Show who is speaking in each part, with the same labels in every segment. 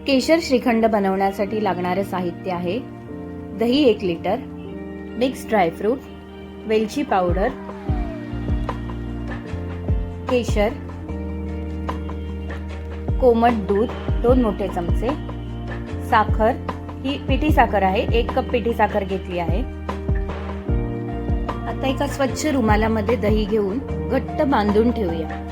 Speaker 1: केशर श्रीखंड बनवण्यासाठी लागणारे साहित्य आहे: दही 1 लिटर, मिक्स ड्रायफ्रूट, वेलची पावडर, केशर, कोमट दूध 2 मोठे चमचे, साखर, ही पिठी साखर आहे, 1 कप पिठी साखर घेतली आहे। आता एका स्वच्छ रुमालामध्ये दही घेऊन घट्ट बांधून ठेवूया।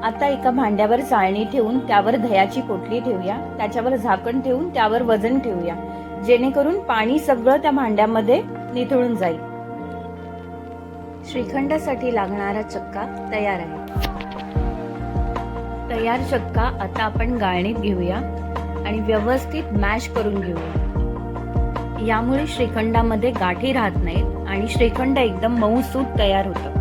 Speaker 1: आता एका भांड्यावर चाळणी ठेवून त्यावर दह्याची पोटली ठेवूया, त्याच्यावर झाकण ठेवून त्यावर वजन ठेवूया, जेणेकरून पाणी सगळं त्या भांड्यामध्ये निथळून जाईल। श्रीखंडासाठी लागणारा चक्का तयार आहे। तयार चक्का आता आपण गाळणीत घेऊया आणि व्यवस्थित मॅश करून घेऊया। यामुळे श्रीखंडामध्ये गाठी राहत नाहीत आणि श्रीखंड एकदम मऊसूत तयार होतं।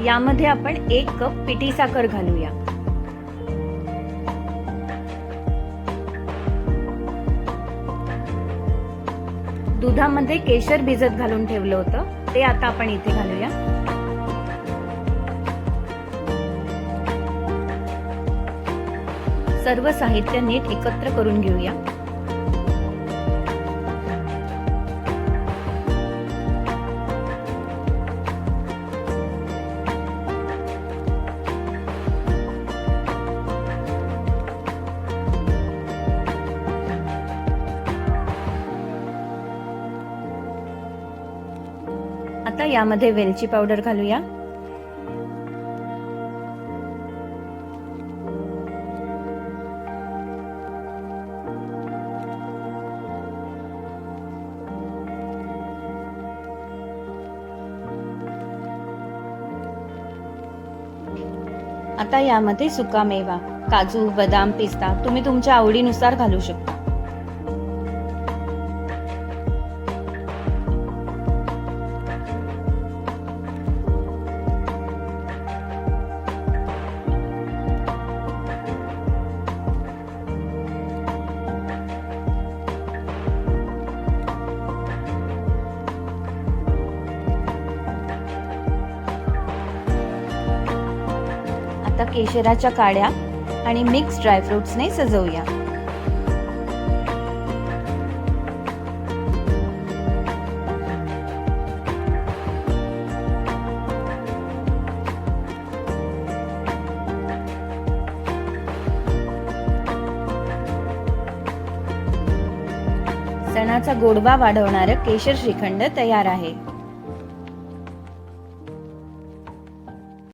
Speaker 1: यामध्ये आपण 1 कप पिठी साखर घालूया। दुधामध्ये केशर भिजत घालून ठेवलं होतं, ते आता आपण इथे घालूया। सर्व साहित्य नीट एकत्र करून घेऊया। आता यामध्ये वेलची पावडर घालूया। आता यामध्ये सुकामेवा, काजू, बदाम, पिस्ता तुम्ही तुमच्या आवडीनुसार घालू शकता। आता केशराच्या काड्या आणि मिक्स ड्रायफ्रुट्सने सजवूया। सणाचा गोडवा वाढवणारं केशर श्रीखंड तयार आहे।